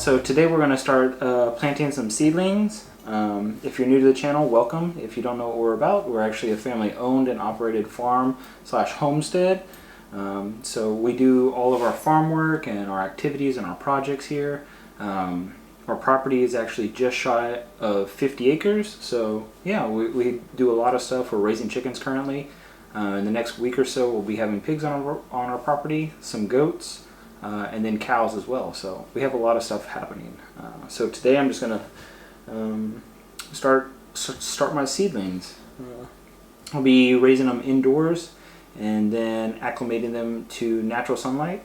So today we're going to start planting some seedlings. If you're new to the channel, welcome. If you don't know what we're about, we're actually a family owned and operated farm / homestead. So we do all of our farm work and our activities and our projects here. Our property is actually just shy of 50 acres. So yeah, we do a lot of stuff. We're raising chickens currently. In the next week or so, we'll be having pigs on our property, some goats, and then cows as well. So we have a lot of stuff happening. So today I'm just gonna start my seedlings. I'll be raising them indoors and then acclimating them to natural sunlight.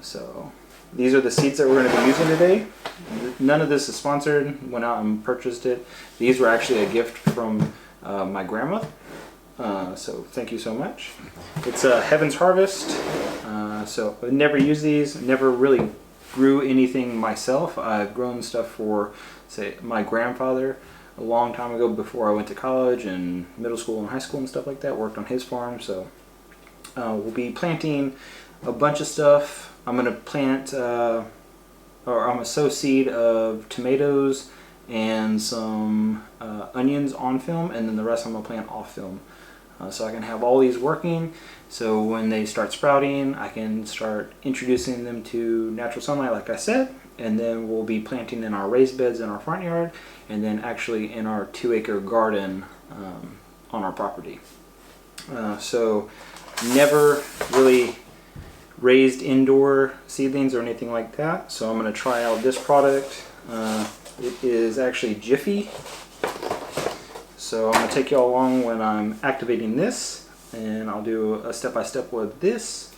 So these are the seeds that we're going to be using today. None of this is sponsored. Went out and purchased it. These were actually a gift from my grandma. So thank you so much. It's a Heaven's Harvest. So I never used these. Never really grew anything myself. I've grown stuff for, say, my grandfather a long time ago before I went to college and middle school and high school and stuff like that. Worked on his farm. So we'll be planting a bunch of stuff. I'm going to plant, or I'm going to sow seed of tomatoes and some onions on film, and then the rest I'm going to plant off film. So I can have all these working, so when they start sprouting, I can start introducing them to natural sunlight like I said, and then we'll be planting in our raised beds in our front yard, and then actually in our 2-acre garden on our property. So never really raised indoor seedlings or anything like that, so I'm going to try out this product. It is actually JIFFY. So I'm going to take you all along when I'm activating this, and I'll do a step-by-step with this,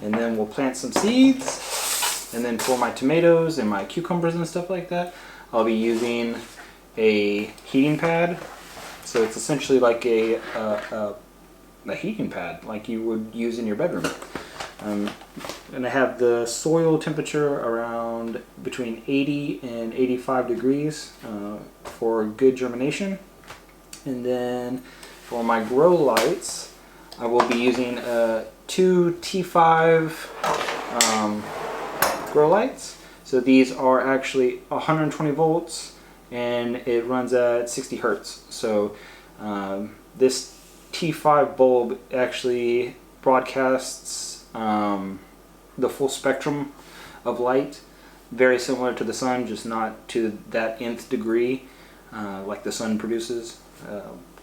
and then we'll plant some seeds. And then for my tomatoes and my cucumbers and stuff like that, I'll be using a heating pad. So it's essentially like a heating pad like you would use in your bedroom. And I have the soil temperature around between 80 and 85 degrees for good germination. And then for my grow lights, I will be using 2 T5 grow lights. So these are actually 120 volts and it runs at 60 hertz. So this T5 bulb actually broadcasts the full spectrum of light, very similar to the sun, just not to that nth degree like the sun produces,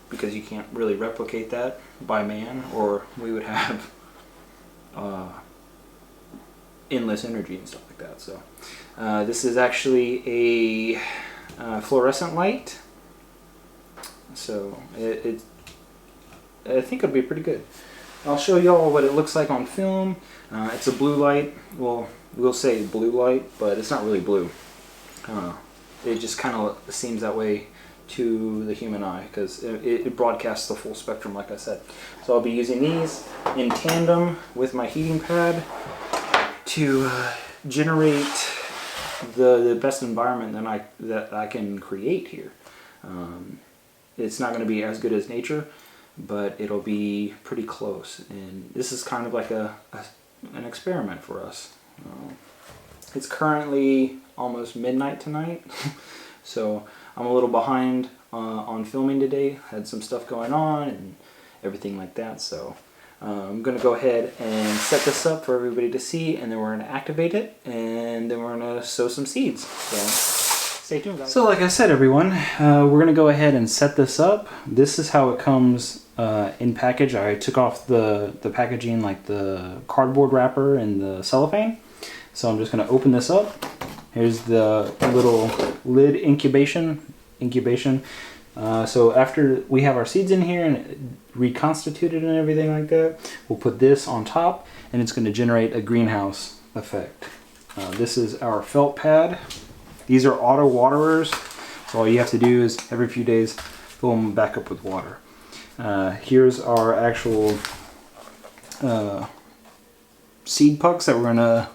because you can't really replicate that by man, or we would have endless energy and stuff like that. So this is actually a fluorescent light, so I think it'll be pretty good. I'll show y'all what it looks like on film. It's a blue light. Well, we'll say blue light, but it's not really blue. It just kind of seems that way to the human eye because it broadcasts the full spectrum, like I said. So I'll be using these in tandem with my heating pad to generate the best environment that I can create here. It's not going to be as good as nature, but it'll be pretty close, and this is kind of like an experiment for us. It's currently almost midnight tonight, so I'm a little behind on filming today. Had some stuff going on and everything like that, so I'm going to go ahead and set this up for everybody to see, and then we're going to activate it, and then we're going to sow some seeds. So stay tuned, guys. So like I said, everyone, we're going to go ahead and set this up. This is how it comes in package. I took off the packaging, like the cardboard wrapper and the cellophane. So I'm just going to open this up. Here's the little lid incubation. So after we have our seeds in here and reconstituted and everything like that, we'll put this on top, and it's going to generate a greenhouse effect. This is our felt pad. These are auto waterers, so all you have to do is every few days fill them back up with water. Here's our actual seed pucks that we're going to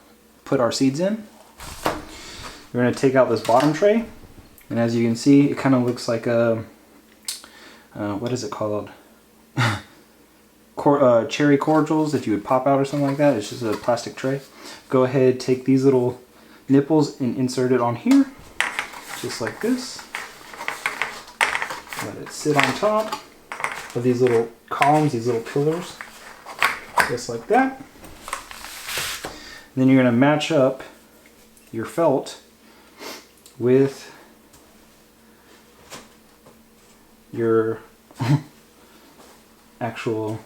put our seeds in. We're going to take out this bottom tray, and as you can see, it kind of looks like a what is it called? Cherry cordials that you would pop out or something like that. It's just a plastic tray. Go ahead, take these nipples and insert it on here, just like this. Let it sit on top of these little columns, these little pillars, just like that. And then you're going to match up your felt with your actual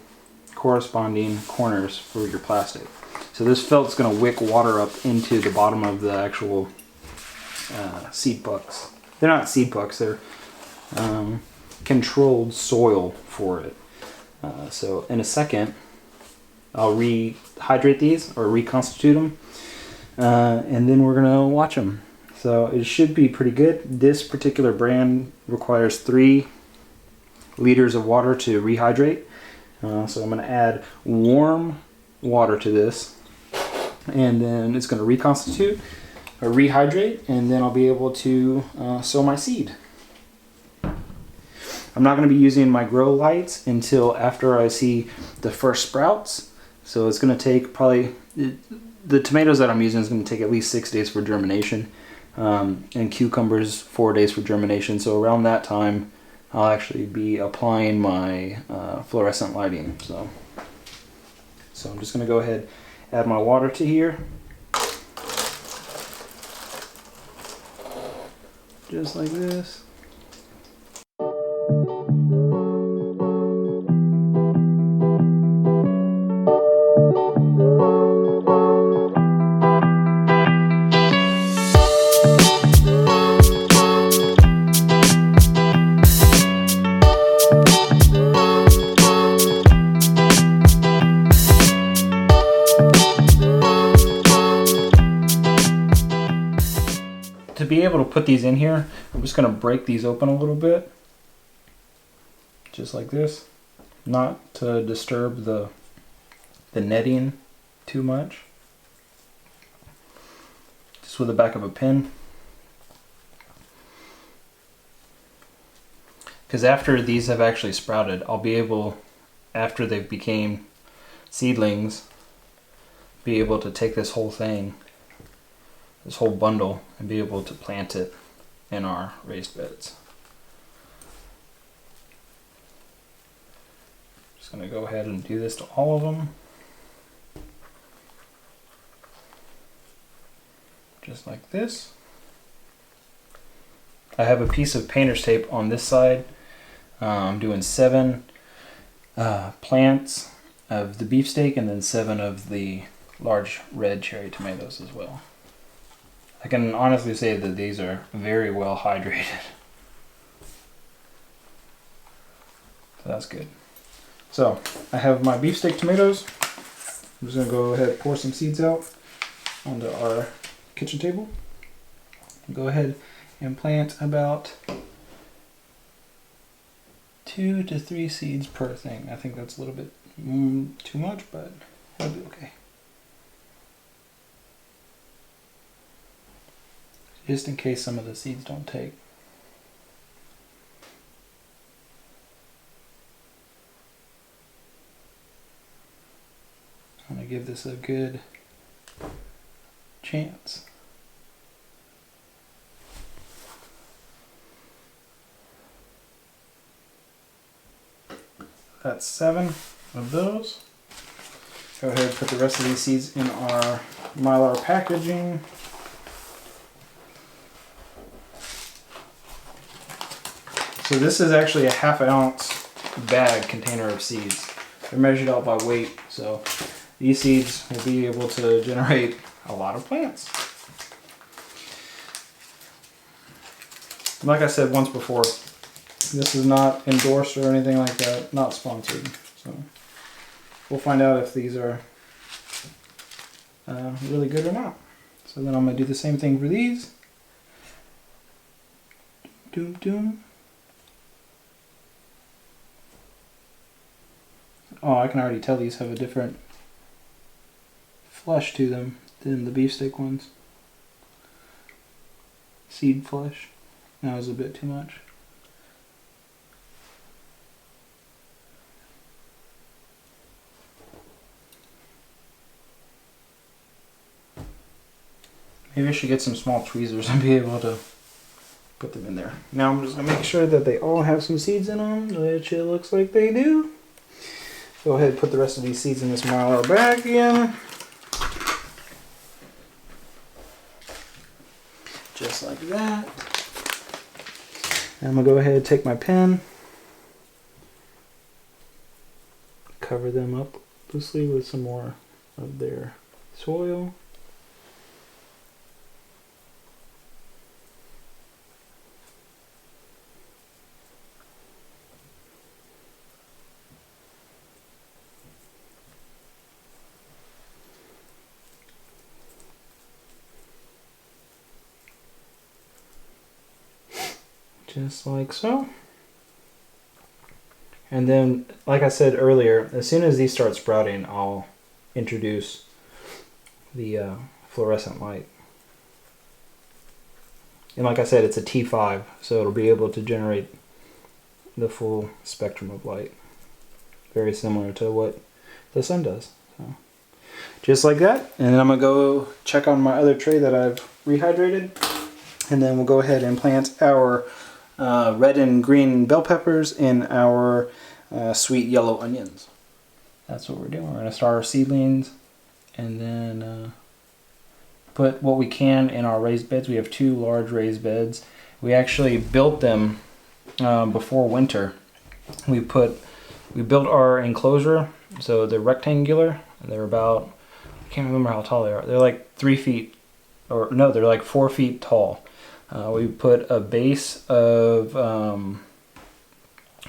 corresponding corners for your plastic. So this felt's going to wick water up into the bottom of the actual seed pucks. They're not seed pucks, they're controlled soil for it. So in a second, I'll rehydrate these or reconstitute them, and then we're gonna watch them. So it should be pretty good. This particular brand requires 3 liters of water to rehydrate. So I'm gonna add warm water to this, and then it's gonna reconstitute or rehydrate, and then I'll be able to sow my seed. I'm not going to be using my grow lights until after I see the first sprouts. So it's going to take probably, the tomatoes that I'm using is going to take at least 6 days for germination, and cucumbers 4 days for germination. So around that time, I'll actually be applying my fluorescent lighting. So I'm just going to go ahead, add my water to here. Just like this. To be able to put these in here, I'm just going to break these open a little bit, just like this, not to disturb the netting too much, just with the back of a pin. Because after these have actually sprouted, I'll be able, after they became seedlings, be able to take this whole thing, this whole bundle, and be able to plant it in our raised beds. Just going to go ahead and do this to all of them. Just like this. I have a piece of painter's tape on this side. I'm doing 7 plants of the beefsteak and then 7 of the large red cherry tomatoes as well. I can honestly say that these are very well hydrated. So that's good. So I have my beefsteak tomatoes. I'm just going to go ahead and pour some seeds out onto our kitchen table. Go ahead and plant about 2 to 3 seeds per thing. I think that's a little bit too much, but it'll be okay. Just in case some of the seeds don't take. I'm going to give this a good chance. That's 7 of those. Go ahead and put the rest of these seeds in our Mylar packaging. So this is actually a ½ ounce bag container of seeds. They're measured out by weight, so these seeds will be able to generate a lot of plants. Like I said once before, this is not endorsed or anything like that, not sponsored. So we'll find out if these are really good or not. So then I'm going to do the same thing for these. Doom doom. Oh, I can already tell these have a different flesh to them than the beefsteak ones. Seed flesh. That was a bit too much. Maybe I should get some small tweezers and be able to put them in there. Now I'm just going to make sure that they all have some seeds in them, which it looks like they do. Go ahead and put the rest of these seeds in this Mylar bag again. Just like that. And I'm going to go ahead and take my pen, cover them up loosely with some more of their soil. Just like so. And then, like I said earlier, as soon as these start sprouting, I'll introduce the fluorescent light. And like I said, it's a T5, so it'll be able to generate the full spectrum of light. Very similar to what the sun does. So, just like that. And then I'm going to go check on my other tray that I've rehydrated. And then we'll go ahead and plant our red and green bell peppers and our sweet yellow onions. That's what we're doing. We're going to start our seedlings and then put what we can in our raised beds. We have 2 large raised beds. We actually built them before winter. We built our enclosure, so they're rectangular. They're about, I can't remember how tall they are. They're like 3 feet, or no, they're like 4 feet tall. We put a base of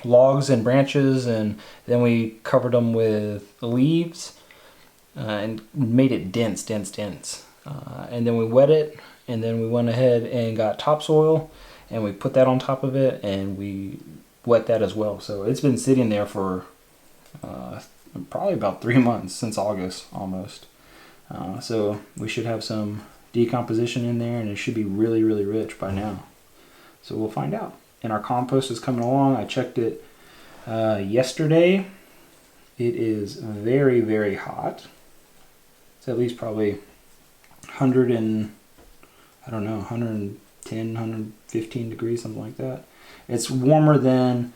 logs and branches, and then we covered them with leaves and made it dense. And then we wet it, and then we went ahead and got topsoil, and we put that on top of it, and we wet that as well. So it's been sitting there for probably about 3 months, since August almost. So we should have some decomposition in there, and it should be really rich by now. So we'll find out. And our compost is coming along. I checked it yesterday. It is very hot. It's at least probably 110, 115 degrees, something like that. It's warmer than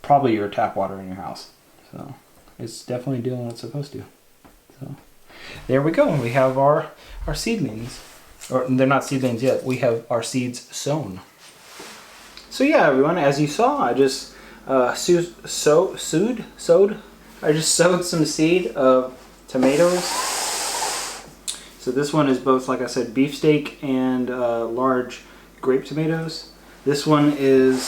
probably your tap water in your house. So it's definitely doing what it's supposed to. So there we go. We have our seedlings. Or they're not seedlings yet. We have our seeds sown. So yeah, everyone, as you saw, I just sowed some seed of tomatoes. So this one is both, like I said, beefsteak and large grape tomatoes. This one is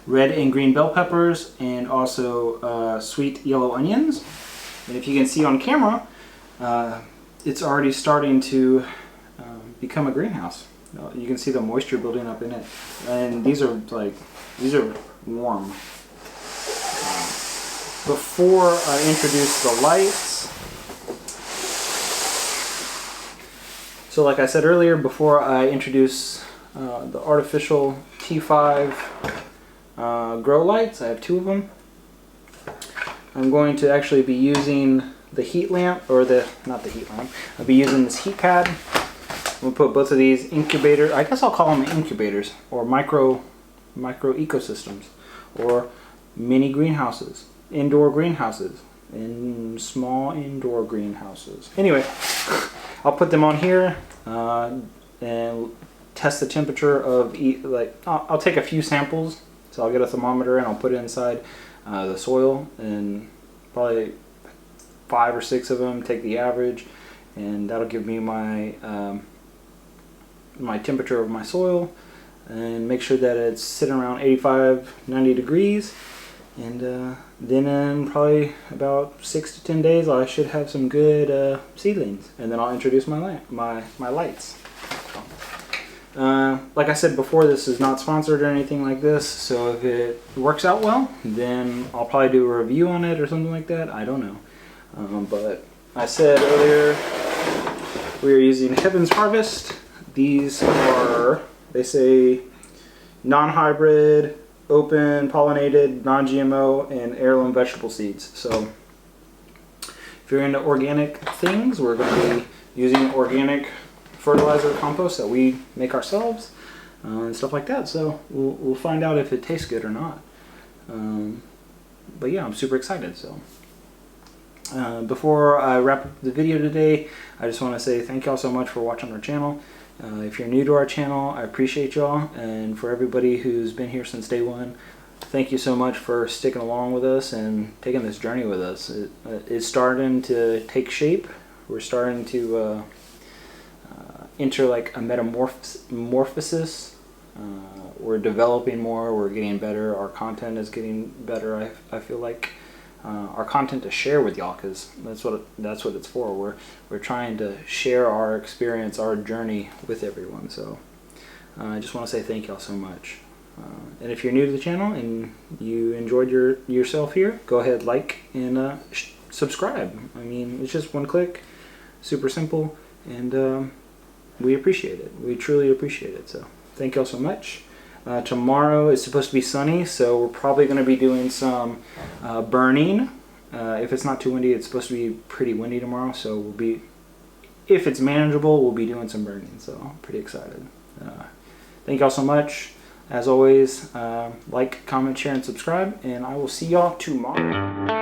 red and green bell peppers, and also sweet yellow onions. And if you can see on camera, it's already starting to become a greenhouse. You can see the moisture building up in it, and these are warm. Before I introduce the lights, so like I said earlier, before I introduce the artificial T5 grow lights, I have 2 of them. I'm going to actually be using the heat lamp, or not the heat lamp, I'll be using this heat pad. We'll put both of these incubator, I guess I'll call them incubators, or micro ecosystems, or mini greenhouses, indoor greenhouses, in small indoor greenhouses. Anyway, I'll put them on here and test the temperature of I'll take a few samples. So I'll get a thermometer and I'll put it inside the soil, and probably 5 or 6 of them, take the average, and that'll give me my my temperature of my soil, and make sure that it's sitting around 85-90 degrees. And then in probably about 6 to 10 days, I should have some good seedlings, and then I'll introduce my lights. Like I said before, this is not sponsored or anything like this, so if it works out well, then I'll probably do a review on it or something like that. I don't know. But I said earlier, we are using sHarvest. These are, they say, non-hybrid, open, pollinated, non-GMO, and heirloom vegetable seeds. So if you're into organic things, we're going to be using organic fertilizer compost that we make ourselves and stuff like that. So we'll find out if it tastes good or not. But yeah, I'm super excited. So before I wrap up the video today, I just want to say thank y'all so much for watching our channel. If you're new to our channel, I appreciate y'all, and for everybody who's been here since day one, thank you so much for sticking along with us and taking this journey with us. It's starting to take shape. We're starting to enter like a metamorphosis. We're developing more. We're getting better. Our content is getting better. I feel like our content to share with y'all, because that's what it's for. We're trying to share our experience, our journey with everyone. So I just want to say thank y'all so much. And if you're new to the channel and you enjoyed yourself here, go ahead, like and subscribe. I mean, it's just one click, super simple, and we appreciate it. We truly appreciate it. So thank y'all so much. Tomorrow is supposed to be sunny, so we're probably going to be doing some burning. If it's not too windy, it's supposed to be pretty windy tomorrow, so we'll be, if it's manageable, we'll be doing some burning. So I'm pretty excited. Thank y'all so much. As always, like, comment, share, and subscribe, and I will see y'all tomorrow.